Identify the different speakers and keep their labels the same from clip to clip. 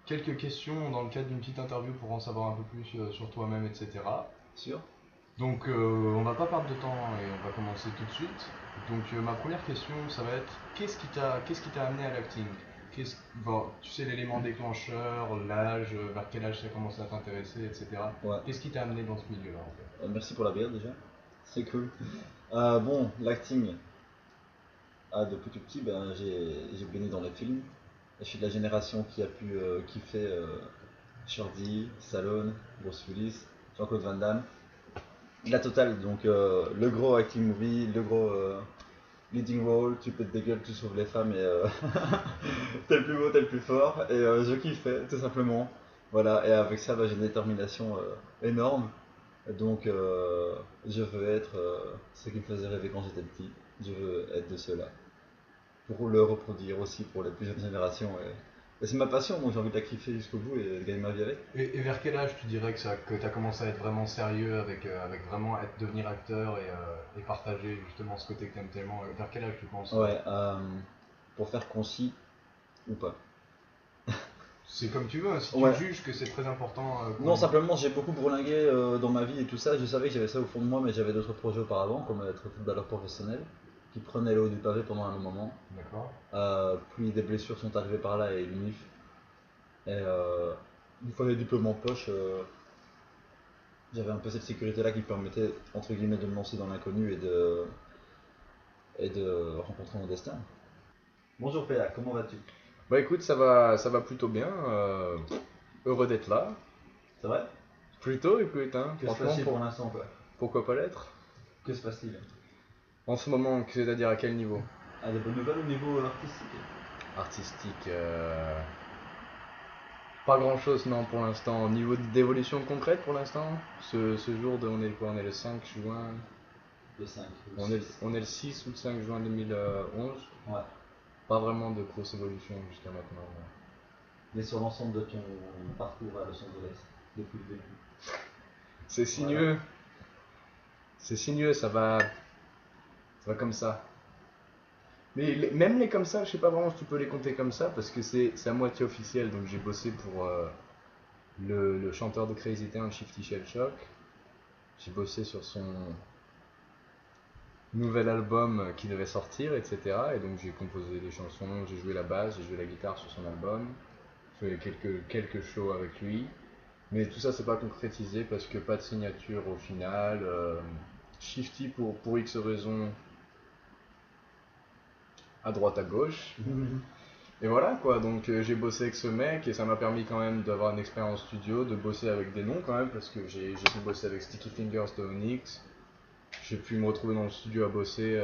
Speaker 1: quelques questions dans le cadre d'une petite interview pour en savoir un peu plus sur toi-même, etc.
Speaker 2: Sûr?
Speaker 1: Donc on va pas perdre de temps et on va commencer tout de suite. Donc ma première question, ça va être qu'est-ce qui t'a amené à l'acting? Bon, tu sais l'élément déclencheur, l'âge, vers quel âge ça a commencé à t'intéresser, etc.
Speaker 2: Ouais.
Speaker 1: Qu'est-ce qui t'a amené dans ce milieu-là en fait?
Speaker 2: Merci pour la bière déjà. C'est cool. Bon, l'acting. Depuis tout petit, j'ai baigné dans les films. Je suis de la génération qui a pu kiffer Shorty, Stallone, Bruce Willis, Jean-Claude Van Damme. La totale, donc le gros acting movie, le gros leading role, tu pètes des gueules, tu sauves les femmes et t'es le plus beau, t'es le plus fort. Et je kiffais, tout simplement. Voilà, et avec ça, j'ai une détermination énorme. Donc, je veux être ce qui me faisait rêver quand j'étais petit. Je veux être de ceux-là. Pour le reproduire aussi pour les plus jeunes générations. Et c'est ma passion, donc j'ai envie de la kiffer jusqu'au bout et de gagner ma vie avec.
Speaker 1: Et vers quel âge tu dirais que tu as commencé à être vraiment sérieux avec vraiment devenir acteur et partager justement ce côté que tu aimes tellement? Vers quel âge tu penses?
Speaker 2: Ouais, pour faire concis ou pas.
Speaker 1: C'est comme tu veux, hein. Si tu
Speaker 2: Ouais.
Speaker 1: juges que c'est très important
Speaker 2: Non, simplement j'ai beaucoup bourlingué dans ma vie et tout ça. Je savais que j'avais ça au fond de moi, mais j'avais d'autres projets auparavant, comme être footballeur professionnel, qui prenait le haut du pavé pendant un long moment.
Speaker 1: D'accord.
Speaker 2: Puis des blessures sont arrivées par là et l'UNIF. Et une fois les diplômes en poche, j'avais un peu cette sécurité-là qui me permettait, entre guillemets, de me lancer dans l'inconnu et de rencontrer mon destin. Bonjour PA, comment vas-tu?
Speaker 1: Bah écoute, ça va plutôt bien. Heureux d'être là.
Speaker 2: C'est vrai?
Speaker 1: Plutôt, écoute, hein,
Speaker 2: Que se
Speaker 1: franchement,
Speaker 2: passe-t-il pour l'instant, quoi?
Speaker 1: pourquoi pas l'être?
Speaker 2: Que se passe-t-il?
Speaker 1: En ce moment, c'est-à-dire à quel niveau?
Speaker 2: Des bonnes nouvelles au niveau artistique?
Speaker 1: Artistique, pas grand-chose, non, pour l'instant. Au niveau d'évolution concrète, pour l'instant, ce jour de, on est quoi? On est le 5 juin.
Speaker 2: Le 5, le
Speaker 1: On est,
Speaker 2: 6.
Speaker 1: on est le 6 ou le 5 juin 2011.
Speaker 2: Ouais.
Speaker 1: Pas vraiment de grosse évolution jusqu'à maintenant.
Speaker 2: Mais sur l'ensemble de ton parcours à Los Angeles, depuis le début.
Speaker 1: C'est sinueux. C'est sinueux, ça va comme ça. Mais même les comme ça, je sais pas vraiment si tu peux les compter comme ça parce que c'est à moitié officiel. Donc j'ai bossé pour le chanteur de Crazy Town, Shifty Shell Shock. J'ai bossé sur son nouvel album qui devait sortir, etc. Et donc j'ai composé des chansons, j'ai joué la basse, j'ai joué la guitare sur son album. J'ai fait quelques shows avec lui. Mais tout ça c'est pas concrétisé parce que pas de signature au final. Shifty pour X raisons à droite à gauche. Et voilà quoi, donc j'ai bossé avec ce mec et ça m'a permis quand même d'avoir une expérience studio, de bosser avec des noms quand même, parce que j'ai pu bosser avec Sticky Fingers de Onyx, j'ai pu me retrouver dans le studio à bosser,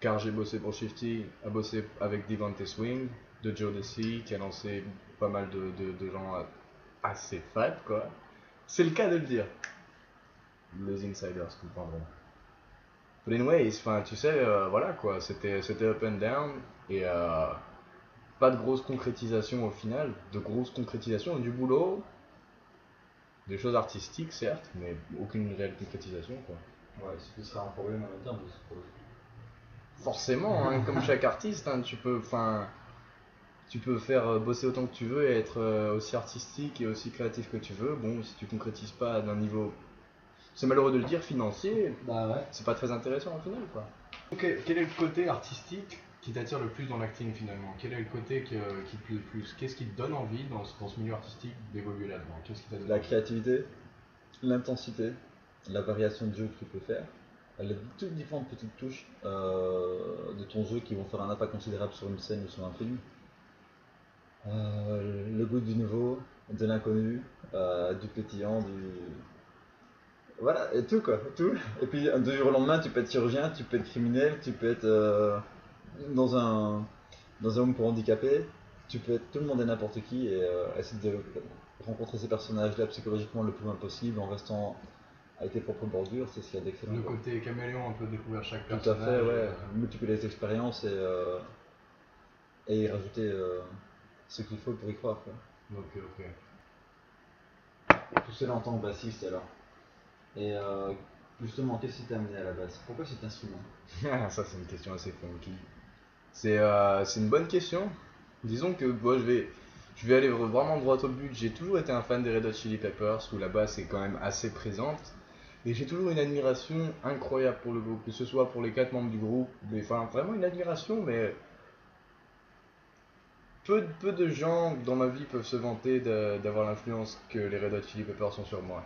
Speaker 1: car j'ai bossé pour Shifty, à bosser avec Devante Swing de Joe Desi, qui a lancé pas mal de gens assez fat quoi. C'est le cas de le dire. Les insiders comprendront. But anyways, enfin tu sais, voilà quoi, c'était up and down et pas de grosse concrétisation au final, de grosse concrétisation, du boulot, des choses artistiques certes, mais aucune réelle concrétisation quoi.
Speaker 2: Ouais, ce qui sera un problème à long terme, je suppose.
Speaker 1: Forcément, hein, comme chaque artiste, hein, tu peux faire bosser autant que tu veux et être aussi artistique et aussi créatif que tu veux. Bon, si tu concrétises pas d'un niveau, c'est malheureux de le dire, financier,
Speaker 2: Bah ouais.
Speaker 1: c'est pas très intéressant au final quoi. Quel est le côté artistique qui t'attire le plus dans l'acting finalement? Quel est le côté qui te plaît le plus? Qu'est-ce qui te donne envie dans ce milieu artistique d'évoluer là-dedans? Qu'est-ce qui t'a donné
Speaker 2: La
Speaker 1: envie?
Speaker 2: créativité, l'intensité, la variation de jeu que tu peux faire, les toutes différentes petites touches de ton jeu qui vont faire un impact considérable sur une scène ou sur un film. Le goût du nouveau, de l'inconnu, du pétillant, du. Voilà, et tout quoi, tout. Et puis du jour au lendemain, tu peux être chirurgien, tu peux être criminel, tu peux être dans un dans un home pour handicapés, tu peux être tout le monde et n'importe qui et essayer de rencontrer ces personnages-là psychologiquement le plus loin possible en restant avec tes propres bordures, c'est ce qu'il y a d'excellent.
Speaker 1: Le
Speaker 2: quoi.
Speaker 1: côté caméléon, un peu découvrir chaque
Speaker 2: Tout à
Speaker 1: personnage.
Speaker 2: fait, ouais. Multiplier les expériences et y rajouter ce qu'il faut pour y croire. Quoi.
Speaker 1: Ok.
Speaker 2: Tout cela en tant que bassiste alors. Et justement, qu'est-ce qui t'a amené à la basse? Pourquoi cet instrument?
Speaker 1: Ça c'est une question assez funky. C'est une bonne question. Disons que bon, Je vais aller vraiment droit au but. J'ai toujours été un fan des Red Hot Chili Peppers, où la basse est quand même assez présente. Et j'ai toujours une admiration incroyable pour le groupe, que ce soit pour les 4 membres du groupe, enfin vraiment une admiration, mais peu de gens dans ma vie peuvent se vanter d'avoir l'influence que les Red Hot Chili Peppers ont sur moi.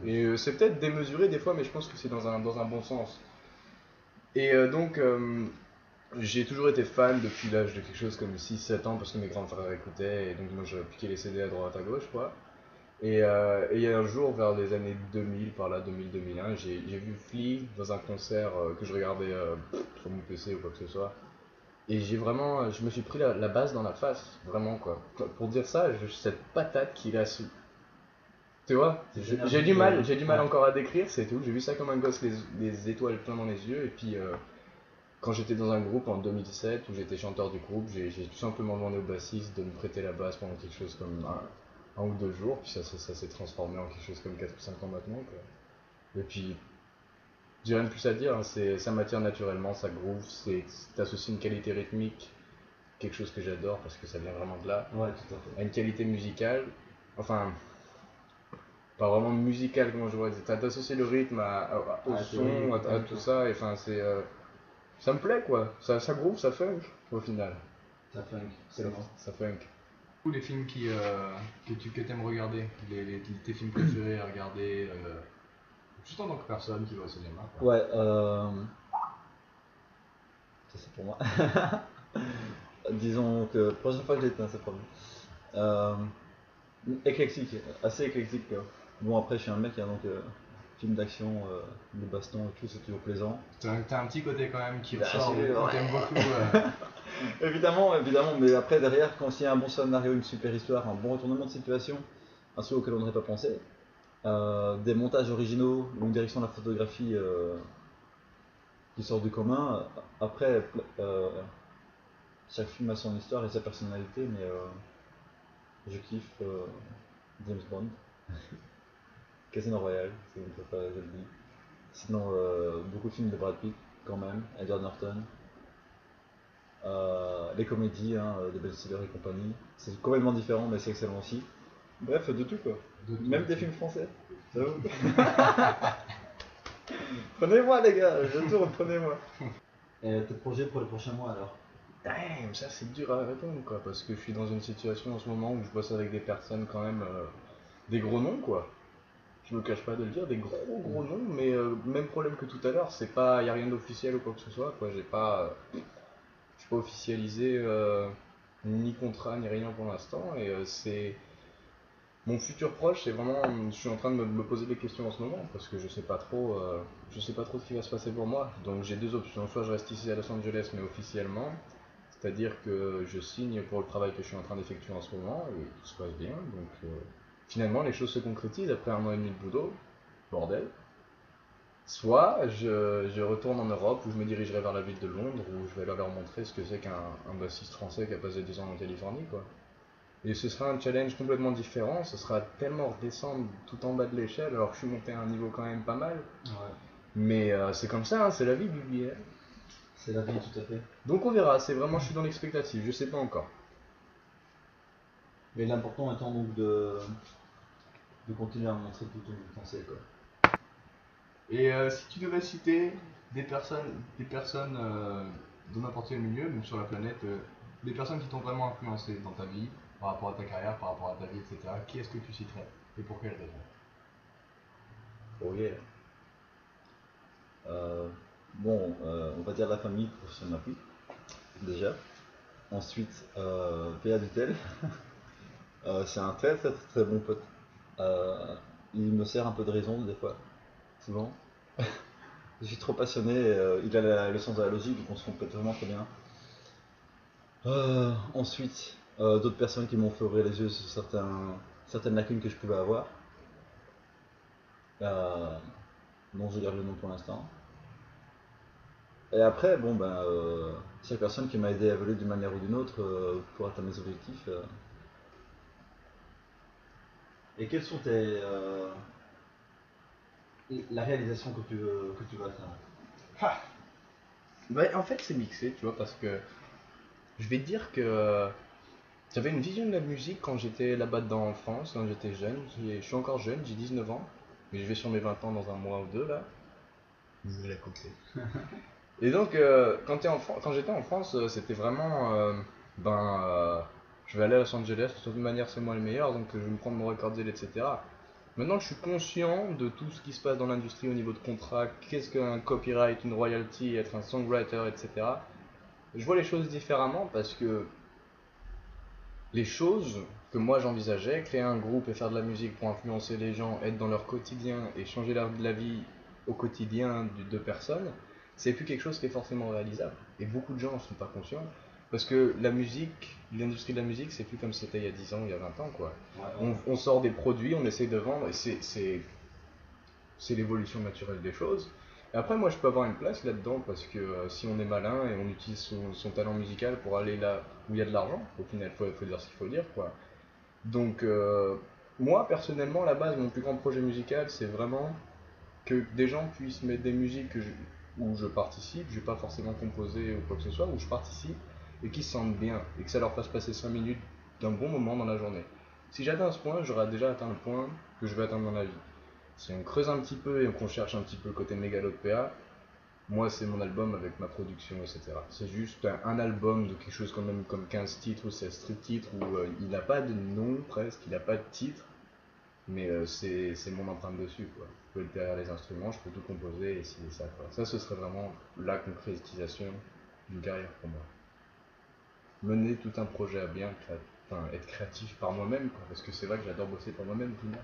Speaker 1: Et c'est peut-être démesuré des fois, mais je pense que c'est dans un bon sens. Et donc, j'ai toujours été fan depuis l'âge de quelque chose comme 6-7 ans, parce que mes grands frères écoutaient, et donc moi je piquais les CD à droite à gauche, quoi. Et il y a un jour, vers les années 2000, par là, 2000-2001, j'ai vu Flea dans un concert que je regardais sur mon PC ou quoi que ce soit. Et je me suis pris la basse dans la face, vraiment quoi. Pour dire ça, cette patate qu'il a su. Tu vois, j'ai du mal encore à décrire, c'est tout. J'ai vu ça comme un gosse, les étoiles plein dans les yeux. Et puis, quand j'étais dans un groupe en 2007, où j'étais chanteur du groupe, j'ai tout simplement demandé au bassiste de me prêter la basse pendant quelque chose comme un ou 2 jours. Puis ça s'est transformé en quelque chose comme 4 ou 5 ans maintenant, quoi. Et puis, j'ai rien de plus à dire, hein, ça m'attire naturellement, ça groove, t'associes une qualité rythmique, quelque chose que j'adore parce que ça vient vraiment de là,
Speaker 2: Ouais, tout à fait.
Speaker 1: à une qualité musicale, enfin, pas vraiment musicale, comment je pourrais dire, t'associes le rythme au son, à tout ça, et enfin, ça me plaît quoi, ça groove, ça funk au final.
Speaker 2: Ça funk, c'est bon.
Speaker 1: Ça funk. Tous les films que t'aimes regarder, tes films préférés à regarder, juste en tant que personne qui va au cinéma, quoi.
Speaker 2: Ouais, ça c'est pour moi. Disons que prochaine fois que j'éteins, c'est promis. Éclectique, assez éclectique quoi. Bon après je suis un mec, hein, donc film d'action, de baston et tout, c'est toujours plaisant.
Speaker 1: T'as un petit côté quand même qui
Speaker 2: Bien
Speaker 1: ressort,
Speaker 2: sûr,
Speaker 1: t'aimes beaucoup.
Speaker 2: Évidemment, mais après derrière, quand il y a un bon scénario, une super histoire, un bon retournement de situation, un truc auquel on n'aurait pas pensé, des montages originaux, une direction de la photographie qui sort du commun, après chaque film a son histoire et sa personnalité, mais je kiffe James Bond, Casino Royale, si vous ne faites pas, je le dis. Sinon, beaucoup de films de Brad Pitt, quand même, Edward Norton. Les comédies, hein, de Ben Stiller et compagnie. C'est complètement différent, mais c'est excellent aussi. Bref, de tout quoi. Même des films français. J'avoue. Prenez-moi les gars, je tourne, prenez-moi. Et tes projets pour les prochains mois alors?
Speaker 1: Damn, ça c'est dur à répondre quoi, parce que je suis dans une situation en ce moment où je bosse avec des personnes quand même, des gros noms quoi. Je me cache pas de le dire, des gros noms, mais même problème que tout à l'heure, y a rien d'officiel ou quoi que ce soit quoi, je suis pas officialisé ni contrat ni rien pour l'instant, et c'est mon futur proche, c'est vraiment, je suis en train de me poser des questions en ce moment parce que je sais pas trop ce qui va se passer pour moi. Donc j'ai deux options, soit je reste ici à Los Angeles mais officiellement, c'est-à-dire que je signe pour le travail que je suis en train d'effectuer en ce moment et tout se passe bien. Donc finalement les choses se concrétisent après 1 an et demi de boulot, bordel. Soit je retourne en Europe où je me dirigerai vers la ville de Londres où je vais leur montrer ce que c'est qu'un bassiste français qui a passé 10 ans en Californie quoi. Et ce sera un challenge complètement différent, ce sera tellement redescendre tout en bas de l'échelle alors que je suis monté à un niveau quand même pas mal.
Speaker 2: Ouais.
Speaker 1: Mais c'est comme ça, hein, c'est la vie Bibi.
Speaker 2: C'est la vie, tout à fait.
Speaker 1: Donc on verra, c'est vraiment, je suis dans l'expectative, je sais pas encore.
Speaker 2: Mais l'important étant donc de continuer à montrer tout ton potentiel quoi.
Speaker 1: Et si tu devais citer des personnes de n'importe quel milieu, même sur la planète, des personnes qui t'ont vraiment influencé dans ta vie, par rapport à ta carrière, par rapport à ta vie, etc., qui est-ce que tu citerais et pour quelle raison?
Speaker 2: Oh yeah. Bon, on va dire la famille pour son appui, déjà. Ensuite, PA Dutel. C'est un très très très très bon pote. Il me sert un peu de raison des fois, souvent. Je suis trop passionné, il a le sens de la logique, donc on se complète vraiment très bien. Ensuite, d'autres personnes qui m'ont fait ouvrir les yeux sur certaines lacunes que je pouvais avoir. Dont je garde le nom pour l'instant. Et après, bon ben, chaque personne qui m'a aidé à évoluer d'une manière ou d'une autre pour atteindre mes objectifs. Et quelles sont la réalisation que tu veux atteindre?
Speaker 1: Bah, en fait c'est mixé, tu vois, parce que je vais te dire que J'avais une vision de la musique quand j'étais là-bas dedans en France, quand j'étais jeune. Je suis encore jeune, j'ai 19 ans, mais je vais sur mes 20 ans dans un mois ou deux là.
Speaker 3: Vous la compter.
Speaker 1: Et donc, quand j'étais en France, c'était vraiment, je vais aller à Los Angeles, de toute manière c'est moi le meilleur, donc je vais me prendre mon record deal, etc. Maintenant que je suis conscient de tout ce qui se passe dans l'industrie au niveau de contrat, qu'est-ce qu'un copyright, une royalty, être un songwriter, etc. Je vois les choses différemment parce que les choses que moi j'envisageais, créer un groupe et faire de la musique pour influencer les gens, être dans leur quotidien et changer la vie au quotidien de personnes, c'est plus quelque chose qui est forcément réalisable. Et beaucoup de gens en sont pas conscients. Parce que la musique, l'industrie de la musique, c'est plus comme c'était il y a 10 ans, il y a 20 ans, quoi. On sort des produits, on essaye de vendre, et c'est l'évolution naturelle des choses. Et après, moi, je peux avoir une place là-dedans parce que si on est malin et on utilise son talent musical pour aller là où il y a de l'argent, au final, faut dire ce qu'il faut dire, quoi. Donc, moi, personnellement, à la base, mon plus grand projet musical, c'est vraiment que des gens puissent mettre des musiques où je participe, je vais pas forcément composer ou quoi que ce soit, où je participe, et qu'ils se sentent bien, et que ça leur fasse passer 5 minutes d'un bon moment dans la journée. Si j'atteins ce point, j'aurai déjà atteint le point que je vais atteindre dans la vie. Si on creuse un petit peu et qu'on cherche un petit peu le côté mégalo de PA, moi c'est mon album avec ma production, etc. C'est juste un album de quelque chose quand même comme 15 titres ou 16 titres où il n'a pas de nom presque, il n'a pas de titre, mais c'est mon empreinte dessus, quoi. Je peux être derrière les instruments, je peux tout composer et c'est ça, quoi. Ça, ce serait vraiment la concrétisation d'une carrière pour moi. Mener tout un projet à bien, enfin, être créatif par moi-même, quoi, parce que c'est vrai que j'adore bosser pour moi-même, tout le monde.